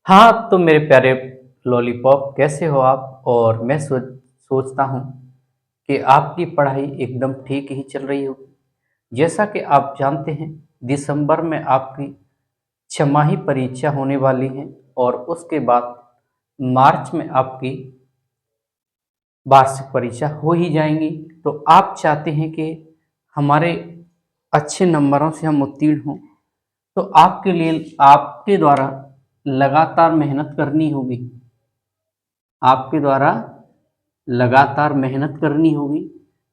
हाँ, तो मेरे प्यारे लॉलीपॉप कैसे हो आप? और मैं सोचता हूँ कि आपकी पढ़ाई एकदम ठीक ही चल रही होगी। जैसा कि आप जानते हैं, दिसंबर में आपकी छमाही परीक्षा होने वाली है और उसके बाद मार्च में आपकी वार्षिक परीक्षा हो ही जाएंगी। तो आप चाहते हैं कि हमारे अच्छे नंबरों से हम उत्तीर्ण हों, तो आपके लिए आपके द्वारा लगातार मेहनत करनी होगी। आपके द्वारा लगातार मेहनत करनी होगी,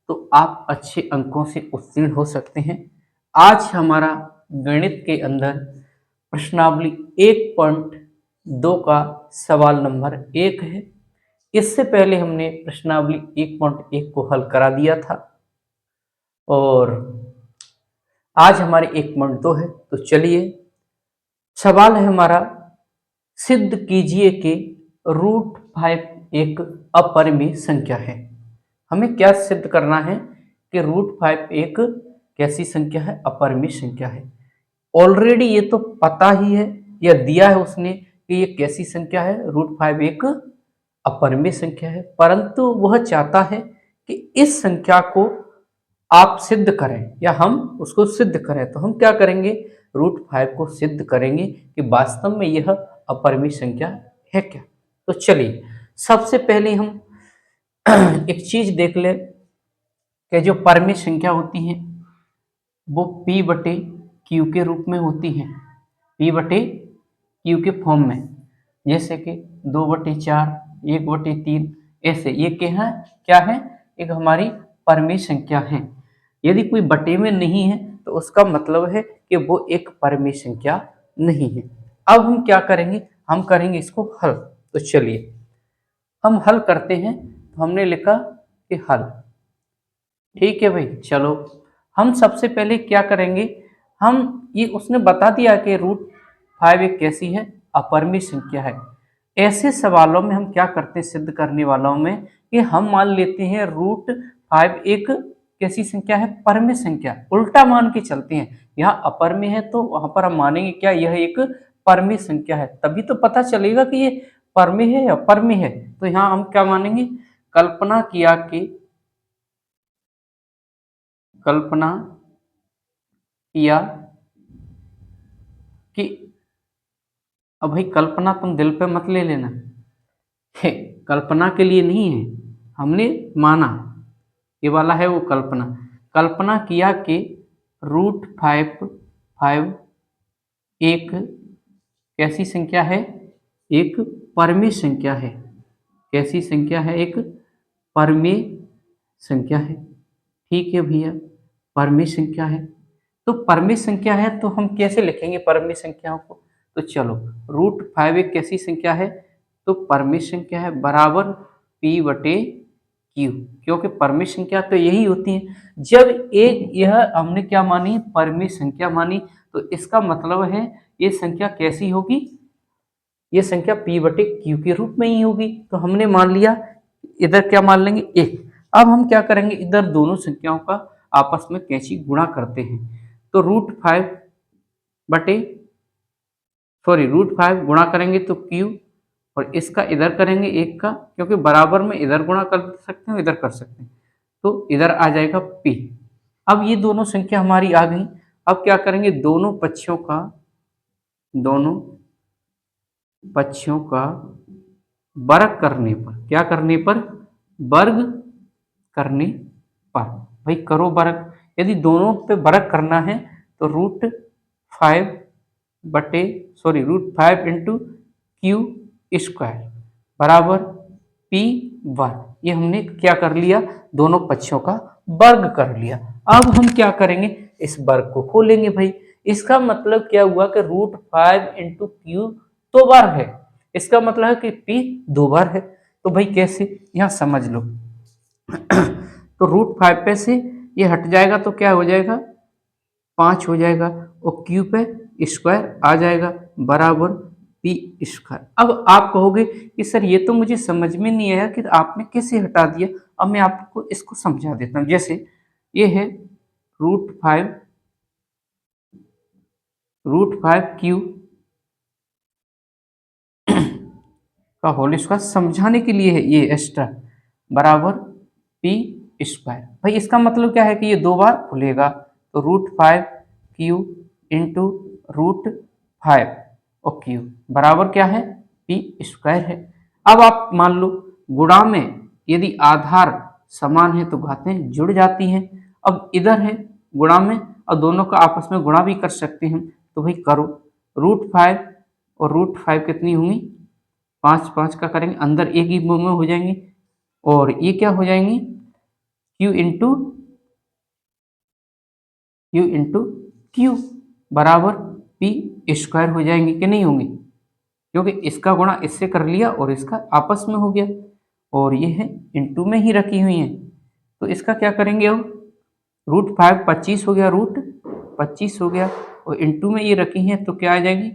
तो आप अच्छे अंकों से उत्तीर्ण हो सकते हैं। आज हमारा गणित के अंदर प्रश्नावली 1.2 का सवाल नंबर 1 है। इससे पहले हमने प्रश्नावली 1.1 को हल करा दिया था और आज हमारे 1.2 है। तो चलिए, सवाल है हमारा, सिद्ध कीजिए कि √5 एक अपरिमेय संख्या है। हमें क्या सिद्ध करना है कि √5 एक कैसी संख्या है? अपरिमेय संख्या है। ऑलरेडी ये तो पता ही है या दिया है उसने कि ये कैसी संख्या है, √5 एक अपरिमेय संख्या है, परंतु वह चाहता है कि इस संख्या को आप सिद्ध करें या हम उसको सिद्ध करें। तो हम क्या करेंगे? √5 को सिद्ध करेंगे कि वास्तव में यह अपरिमेय संख्या है क्या। तो चलिए, सबसे पहले हम एक चीज देख ले कि जो परिमेय संख्या होती है वो P बटे क्यू के रूप में होती है। P बटे क्यू के फॉर्म में, जैसे कि 2/4, 1/3, ऐसे ये क्या है? एक हमारी परिमेय संख्या है। यदि कोई बटे में नहीं है तो उसका मतलब है कि वो एक परिमेय संख्या नहीं है। अब हम क्या करेंगे? हम करेंगे इसको हल। तो चलिए हम हल करते हैं। तो हमने लिखा कि हल। ठीक है भाई, चलो हम सबसे पहले क्या करेंगे? हम ये उसने बता दिया कि √5 एक कैसी है? अपरिमेय संख्या है। ऐसे सवालों में हम क्या करते हैं सिद्ध करने वालों में, कि हम मान लेते हैं √5 एक कैसी संख्या है? परिमेय संख्या। उल्टा मान के चलते हैं। यहाँ अपरिमेय है तो वहां पर हम मानेंगे क्या? यह एक परिमेय संख्या है, तभी तो पता चलेगा कि ये परिमेय है या अपरिमेय है। तो यहाँ हम क्या मानेंगे? कल्पना किया कि कल्पना किया कि अब भाई कल्पना तुम दिल पे मत ले लेना है, कल्पना के लिए नहीं है, हमने माना। ये वाला है वो कल्पना। कल्पना किया कि √5 एक कैसी संख्या है? एक परिमेय संख्या है। कैसी संख्या है? एक परिमेय संख्या है। ठीक है भैया, परिमेय संख्या है। तो परिमेय संख्या है तो हम कैसे लिखेंगे परिमेय संख्याओं को? तो चलो, √5 एक कैसी संख्या है? तो परिमेय संख्या है, बराबर P बटे क्यू। क्योंकि परिमेय संख्या तो यही होती है। जब एक यह हमने क्या मानी? परिमेय संख्या मानी, तो इसका मतलब है ये संख्या कैसी होगी? ये संख्या P बटे क्यू के रूप में ही होगी। तो हमने मान लिया, इधर क्या मान लेंगे? एक। अब हम क्या करेंगे? इधर दोनों संख्याओं का आपस में कैंची गुणा करते हैं। तो √5 बटे √5 गुणा करेंगे तो क्यू, और इसका इधर करेंगे एक का, क्योंकि बराबर में इधर गुणा कर सकते हैं इधर कर सकते हैं, तो इधर आ जाएगा P। अब ये दोनों संख्या हमारी आ गई। अब क्या करेंगे? दोनों पक्षों का वर्ग करने पर, क्या करने पर? वर्ग करने पर। भाई करो वर्ग। यदि दोनों पे वर्ग करना है तो √5 बटे √5 इंटू क्यू स्क्वायर बराबर P वर्ग। ये हमने क्या कर लिया? दोनों पक्षों का वर्ग कर लिया। अब हम क्या करेंगे? इस वर्ग को खोलेंगे भाई। इसका मतलब क्या हुआ कि √5 इंटू क्यू दो बार है। इसका मतलब है कि P दो बार है। तो भाई कैसे? यहाँ समझ लो। तो √5 पे से ये हट जाएगा तो क्या हो जाएगा? 5 हो जाएगा, और क्यू पे स्क्वायर आ जाएगा बराबर P²। अब आप कहोगे कि सर ये तो मुझे समझ में नहीं आया कि आपने कैसे हटा दिया। अब मैं आपको इसको समझा देता हूँ। जैसे ये है √5 क्यू का होल स्क्वायर समझाने के लिए है ये एक्स्ट्रा, बराबर पी स्क्वायर। भाई इसका मतलब क्या है कि ये 2 बार खुलेगा, तो √5 क्यू इंटू √5 और क्यू बराबर क्या है, पी स्क्वायर है। अब आप मान लो गुणा में यदि आधार समान है तो घातें जुड़ जाती हैं। अब इधर है गुणा में और दोनों का आपस में गुणा भी कर सकते हैं, तो भाई करो। √5 और √5 कितनी होंगी, 5 5 का करेंगे, अंदर एक ही में हो जाएंगे, और ये क्या हो जाएंगी, क्यू इंटू क्यू बराबर पी स्क्वायर हो जाएंगे कि नहीं होंगे, क्योंकि इसका गुणा इससे कर लिया और इसका आपस में हो गया, और ये है इंटू में ही रखी हुई है, तो इसका क्या करेंगे अब, √5 25 हो गया, √25 हो गया, और इंटू में ये रखी हैं तो क्या आ जाएगी,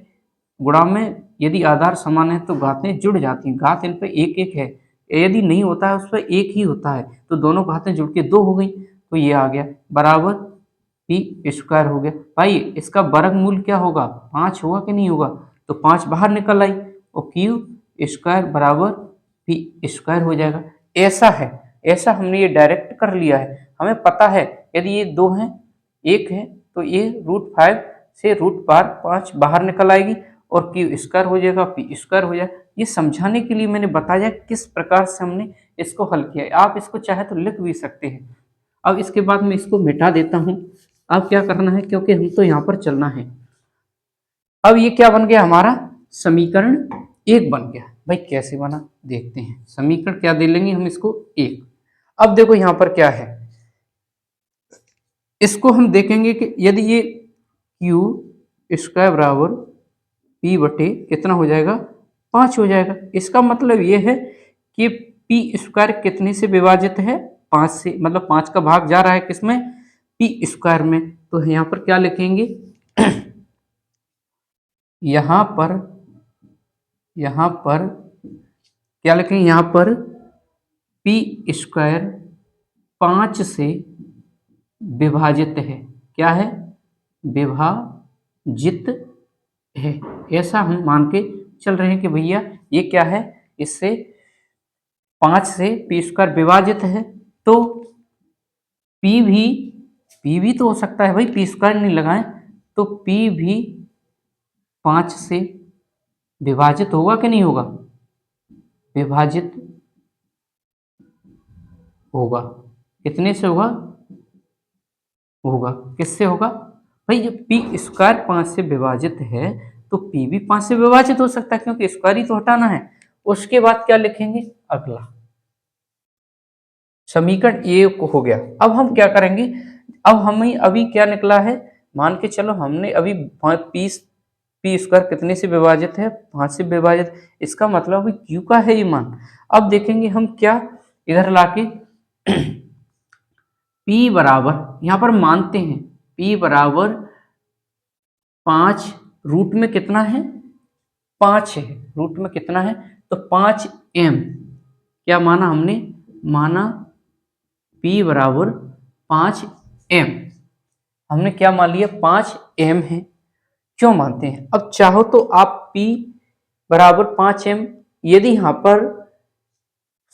गुणा में यदि आधार समान है तो घातें जुड़ जाती हैं, घात इन पर एक एक है, यदि नहीं होता है उस पर एक ही होता है, तो दोनों घातें जुड़ के 2 हो गई, तो ये आ गया बराबर पी स्क्वायर हो गया। भाई इसका वर्गमूल क्या होगा, 5 होगा कि नहीं होगा, तो 5 बाहर निकल आई, और क्यू स्क्वायर बराबर पी स्क्वायर हो जाएगा। ऐसा है, ऐसा हमने ये डायरेक्ट कर लिया है, हमें पता है यदि ये 2 हैं, 1 है, तो ये √5 से √5 बाहर निकल आएगी और क्यू स्क्वायर हो जाएगा, पी स्क्वायर हो जाएगा। ये समझाने के लिए मैंने बताया किस प्रकार से हमने इसको हल किया है। आप इसको चाहे तो लिख भी सकते हैं। अब इसके बाद मैं इसको मिटा देता हूँ। अब क्या करना है, क्योंकि हम तो यहाँ पर चलना है। अब ये क्या बन गया हमारा, समीकरण 1 बन गया। भाई कैसे बना देखते हैं, समीकरण क्या दे लेंगे हम इसको 1। अब देखो यहाँ पर क्या है, इसको हम देखेंगे कि यदि ये क्यू स्क्वायर बराबर पी बटे कितना हो जाएगा, 5 हो जाएगा। इसका मतलब ये है कि पी स्क्वायर कितने से विभाजित है, 5 से, मतलब 5 का भाग जा रहा है किसमें, पी स्क्वायर में। तो यहाँ पर क्या लिखेंगे, यहाँ पर क्या लिखेंगे, यहाँ पर पी स्क्वायर 5 से विभाजित है, क्या है, विभाजित है। ऐसा हम मान के चल रहे हैं कि भैया ये क्या है, इससे 5 से पी स्क्वायर विभाजित है, तो पी भी तो हो सकता है भाई, पी स्क्वायर नहीं लगाएं तो पी भी 5 से विभाजित होगा कि नहीं होगा, विभाजित होगा। कितने से होगा, किससे होगा भाई, जब पी स्क्वायर 5 से विभाजित है तो पी भी 5 से विभाजित हो सकता है, क्योंकि स्क्वायर ही तो हटाना है। उसके बाद क्या लिखेंगे, अगला समीकरण ये हो गया। अब हम क्या करेंगे, अब हमें अभी क्या निकला है, मान के चलो हमने अभी पी स्क्वायर कितने से विभाजित है, 5 से विभाजित, इसका मतलब अभी क्यू का है ये मान। अब देखेंगे हम क्या, इधर लाके P बराबर यहाँ पर मानते हैं P बराबर 5, रूट में कितना है, 5 है, रूट में कितना है, तो 5m, क्या माना हमने, माना P बराबर 5m, हमने क्या मान लिया, 5m है। क्यों मानते हैं, अब चाहो तो आप P बराबर 5m, यदि यहाँ पर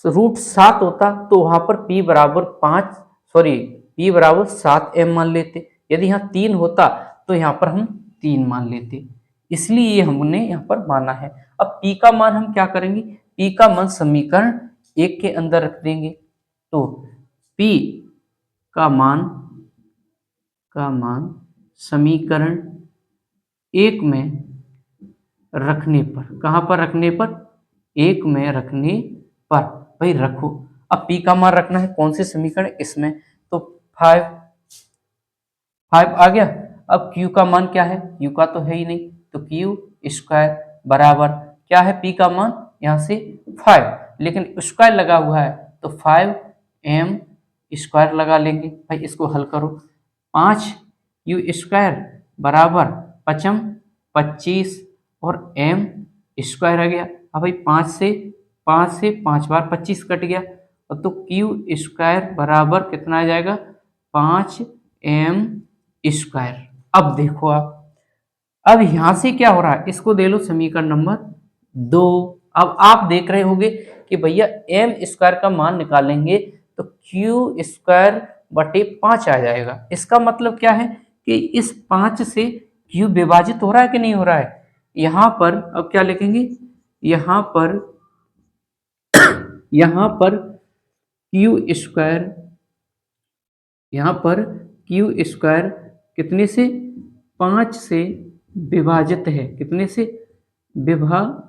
√7 होता तो वहां पर P बराबर 7m मान लेते। यदि यहाँ 3 होता तो यहाँ पर हम 3 मान लेते, इसलिए ये हमने यहाँ पर माना है। अब P का मान हम क्या करेंगे, P का मान समीकरण 1 के अंदर रख देंगे, तो P का मान समीकरण 1 में रखने पर, कहाँ पर रखने पर, 1 में रखने पर, भाई रखो। अब P का मान रखना है कौन से समीकरण, इसमें, तो 5 आ गया। अब Q का मान क्या है, Q का तो है ही नहीं, तो Q स्क्वायर बराबर क्या है, P का मान यहाँ से 5, लेकिन स्क्वायर लगा हुआ है तो 5m स्क्वायर लगा लेंगे। भाई इसको हल करो, 5Q स्क्वायर बराबर 25 और m स्क्वायर आ गया। अब भाई 5 से 5 बार 25 कट गया, और तो Q स्क्वायर बराबर कितना आ जाएगा, 5m स्क्वायर। अब देखो आप, अब यहां से क्या हो रहा है, इसको दे लो समीकरण नंबर 2, अब आप देख रहे होंगे कि भैया एम स्क्वायर का मान निकालेंगे तो क्यू स्क्वायर बटे 5 आ जाएगा। इसका मतलब क्या है कि इस 5 से क्यू विभाजित हो रहा है कि नहीं हो रहा है। यहां पर अब क्या लिखेंगे, यहां पर क्यू स्क्वायर, यहां पर क्यू स्क्वायर कितने से, 5 से विभाजित है, कितने से विभाजित,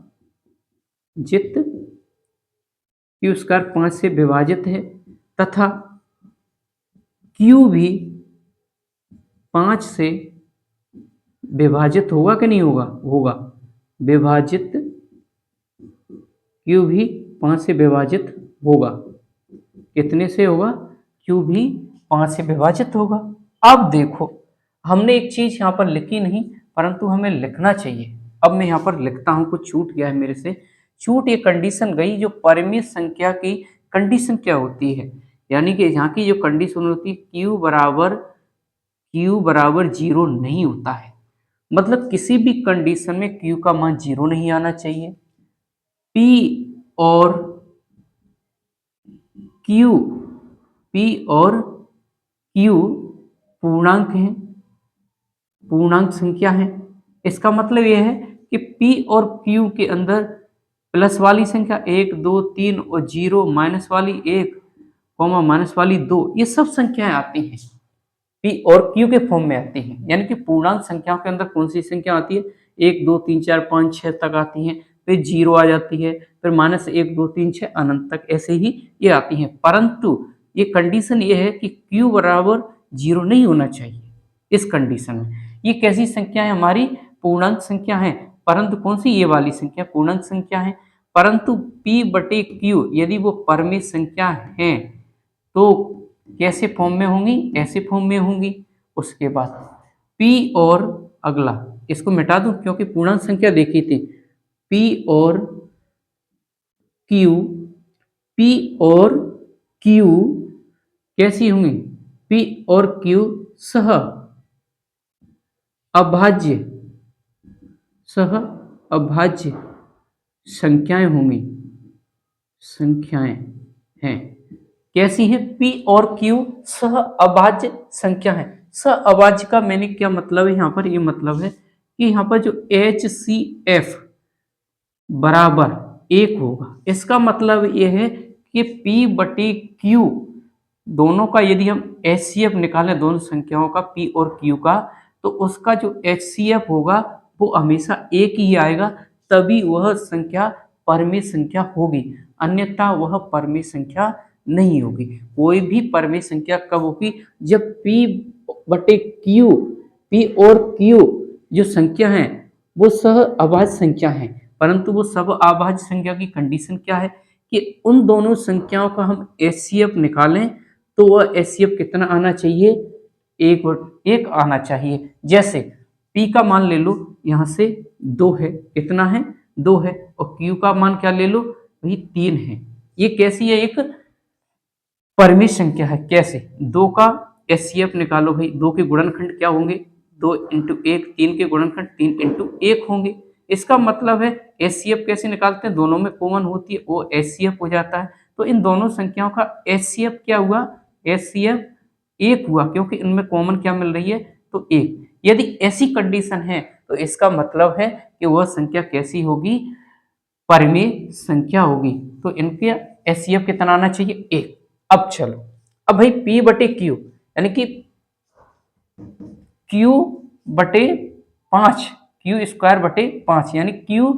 क्यू स्क्वायर 5 से विभाजित है तथा क्यू भी 5 से विभाजित होगा कि नहीं होगा, होगा विभाजित, क्यू भी 5 से विभाजित होगा, कितने से होगा, क्यू भी 5 से विभाजित होगा। अब देखो हमने एक चीज यहाँ पर लिखी नहीं परंतु हमें लिखना चाहिए। अब मैं यहाँ पर लिखता हूँ, कुछ छूट गया है मेरे से, छूट ये कंडीशन गई जो परिमेय संख्या की कंडीशन क्या होती है, यानी कि यहाँ की जो कंडीशन होती है क्यू बराबर 0 नहीं होता है, मतलब किसी भी कंडीशन में क्यू का मान 0 नहीं आना चाहिए। पी और क्यू पूर्णांक हैं, पूर्णांक संख्या है। इसका मतलब यह है कि P और Q के अंदर प्लस वाली संख्या 1 2 3 और 0, माइनस वाली 1 माइनस वाली 2, ये सब संख्याएं आती हैं, P और Q के फॉर्म में आती हैं। यानी कि पूर्णांक संख्याओं के अंदर कौन सी संख्या आती है, 1 2 3 4 5 6 तक आती हैं, फिर 0 आ जाती है, फिर माइनस 1 2 3 6 अनंत तक, ऐसे ही ये आती हैं। परंतु ये कंडीशन ये है कि Q बराबर 0 नहीं होना चाहिए। इस कंडीशन में ये कैसी संख्या है, हमारी पूर्णांक संख्या है, परंतु कौन सी, ये वाली संख्या पूर्णांक संख्या है। परंतु P बटे Q यदि वो परमेय संख्या है तो कैसे फॉर्म में होंगी, ऐसे फॉर्म में होंगी। उसके बाद P और अगला इसको मिटा दूं क्योंकि पूर्णांक संख्या देखी थी, P और Q कैसी होंगी, P और Q सह अभाज्य संख्याएं होंगी, संख्याएं हैं। कैसी है, P और Q सह अभाज्य संख्या है। सह अभाज्य का मैंने क्या मतलब है, यहाँ पर ये मतलब है कि यहाँ पर जो HCF बराबर 1 होगा। इसका मतलब ये है कि P बटे Q दोनों का यदि हम HCF निकालें, दोनों संख्याओं का P और Q का, तो उसका जो HCF होगा वो हमेशा एक ही आएगा, तभी वह संख्या परमेय संख्या होगी, अन्यथा वह परमेय संख्या नहीं होगी। कोई भी परमेय संख्या कब होगी, जब P बटे Q, P और Q जो संख्या है वो सह अभाज्य संख्या है। परंतु वो सब अभाज्य संख्या की कंडीशन क्या है कि उन दोनों संख्याओं का हम HCF निकालें तो वह HCF कितना आना चाहिए, एक आना चाहिए। जैसे P का मान ले लो, यहाँ से 2 है, कितना है, 2 है, और Q का मान क्या ले लो, वही 3 है। ये कैसी है, एक परमेय संख्या है। कैसे, 2 का HCF निकालो भाई, 2 के गुणनखंड क्या होंगे, 2 इंटू 1, 3 के गुणनखंड 3 इंटू 1 होंगे। इसका मतलब है HCF कैसे निकालते हैं, दोनों में कॉमन होती है, वो HCF हो जाता है। तो इन दोनों संख्याओं का HCF क्या हुआ, HCF 1 हुआ, क्योंकि इनमें कॉमन क्या मिल रही है, तो 1। यदि ऐसी कंडीशन है तो इसका मतलब है कि वह संख्या कैसी होगी, परमेय संख्या होगी। तो इनके HCF कितना आना चाहिए, 1। अब चलो, अब भाई P बटे Q यानी कि Q बटे 5, Q स्क्वायर बटे 5, यानी Q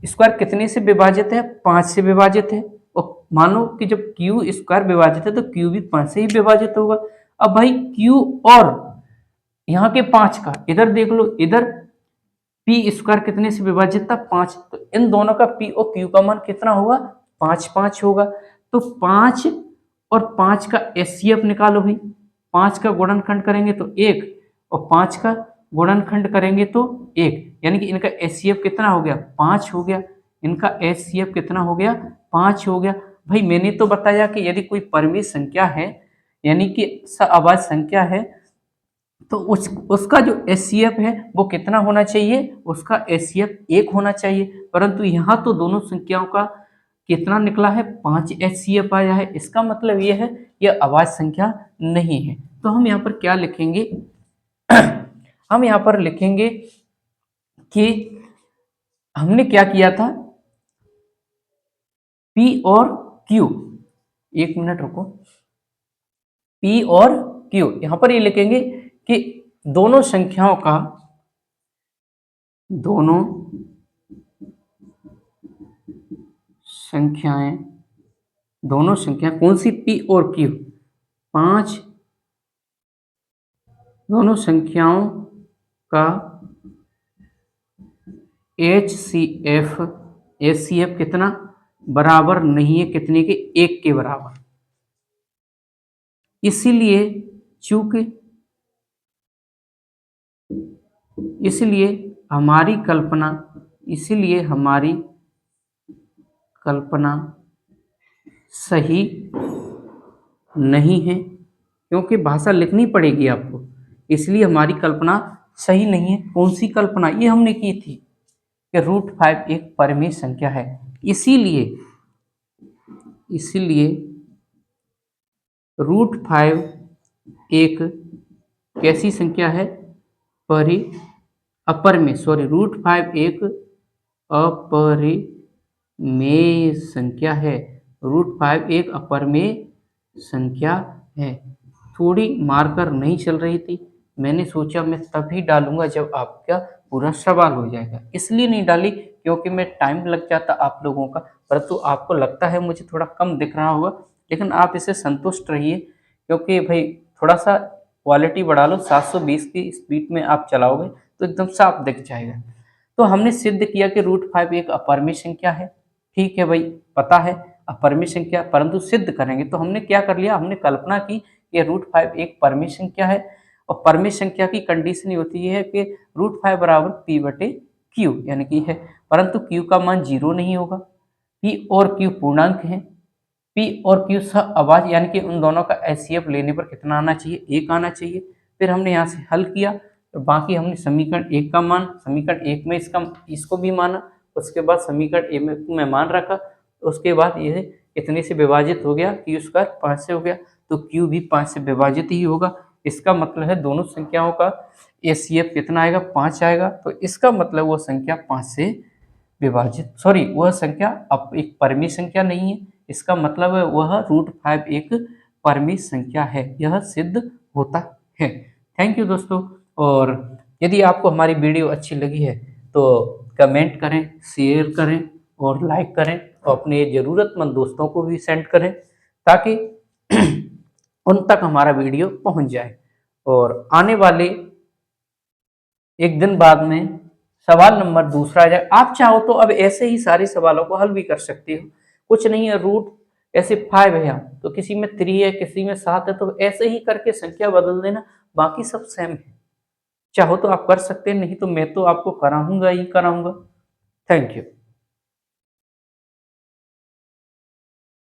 स्क्वायर कितने से विभाजित है, 5 से विभाजित है। और मानो कि जब Q स्क्वायर विभाजित है तो Q भी 5 से ही विभाजित होगा। अब भाई Q और यहाँ के 5 का इधर देख लो, इधर P स्क्वायर कितने से विभाजित था, 5, तो इन दोनों का P और Q का मान कितना होगा, 5 5 होगा। तो 5 और 5 का HCF निकालो भाई, 5 का गुणनखंड करेंगे तो 1 और 5 का गुणनखंड करेंगे तो 1, यानी कि इनका HCF कितना हो गया, 5 हो गया। इनका HCF कितना हो गया, 5 हो गया। भाई मैंने तो बताया कि यदि कोई परमेय संख्या है यानी कि अभाज्य संख्या है तो उसका जो एचसीएफ है वो कितना होना चाहिए, उसका एचसीएफ 1 होना चाहिए, परंतु यहाँ तो दोनों संख्याओं का कितना निकला है, 5 एचसीएफ आया है। इसका मतलब ये है यह अभाज्य संख्या नहीं है। तो हम यहाँ पर क्या लिखेंगे, हम यहाँ पर लिखेंगे कि हमने क्या किया था, P और Q, एक मिनट रुको, P और Q यहां पर ये लिखेंगे कि दोनों संख्याओं का, दोनों संख्याएं, दोनों संख्या कौन सी, P और Q, 5, दोनों संख्याओं का HCF, HCF कितना बराबर नहीं है, कितने के, 1 के बराबर। इसीलिए चूंकि, इसलिए हमारी कल्पना, इसलिए हमारी कल्पना सही नहीं है, क्योंकि भाषा लिखनी पड़ेगी आपको, इसलिए हमारी कल्पना सही नहीं है। कौन सी कल्पना, ये हमने की थी कि √5 एक परिमेय संख्या है, इसीलिए इसीलिए √5 एक कैसी संख्या है, अपरिमेय, सॉरी, √5 एक अपरिमेय संख्या है, √5 एक अपरिमेय संख्या है। थोड़ी मार्कर नहीं चल रही थी, मैंने सोचा मैं तभी डालूंगा जब आपका पूरा सवाल हो जाएगा, इसलिए नहीं डाली क्योंकि मैं टाइम लग जाता आप लोगों का, परंतु आपको लगता है मुझे थोड़ा कम दिख रहा होगा, लेकिन आप इसे संतुष्ट रहिए, क्योंकि भाई थोड़ा सा क्वालिटी बढ़ा लो, 720 की स्पीड में आप चलाओगे तो एकदम साफ दिख जाएगा। तो हमने सिद्ध किया कि √5 एक अपरिमेय संख्या है, ठीक है भाई, पता है अपरिमेय संख्या, परंतु सिद्ध करेंगे तो हमने क्या कर लिया, हमने कल्पना की कि √5 एक परिमेय संख्या है, और परिमेय संख्या की कंडीशन ये होती है कि √5 बराबर P/Q यानी कि है, परंतु Q का मान 0 नहीं होगा, P और Q पूर्णांक है, P और Q सह अभाज्य, यानी कि उन दोनों का एचसीएफ लेने पर कितना आना चाहिए, 1 आना चाहिए। फिर हमने यहाँ से हल किया, तो बाकी हमने समीकरण 1 का मान, समीकरण 1 में इसको भी माना, उसके बाद समीकरण 1 में मान रखा, उसके बाद यह इतने से विभाजित हो गया, Q² 5 से हो गया, तो Q भी 5 से विभाजित ही होगा। इसका मतलब है दोनों संख्याओं का एचसीएफ कितना आएगा, 5 आएगा, तो इसका मतलब वो संख्या 5 से विभाजित, सॉरी, वह संख्या अब एक परिमेय संख्या नहीं है, इसका मतलब है वह √5 एक परिमेय संख्या है, यह सिद्ध होता है। थैंक यू दोस्तों, और यदि आपको हमारी वीडियो अच्छी लगी है तो कमेंट करें, शेयर करें और लाइक करें, और अपने ज़रूरतमंद दोस्तों को भी सेंड करें ताकि उन तक हमारा वीडियो पहुंच जाए, और आने वाले एक दिन बाद में सवाल नंबर दूसरा आ जाए। आप चाहो तो अब ऐसे ही सारे सवालों को हल भी कर सकते हो, कुछ नहीं है, रूट ऐसे 5 है यहाँ तो किसी में 3 है, किसी में 7 है, तो ऐसे ही करके संख्या बदल देना, बाकी सब सेम है। चाहो तो आप कर सकते हैं, नहीं तो मैं तो आपको कराऊंगा ही कराऊंगा। Thank you.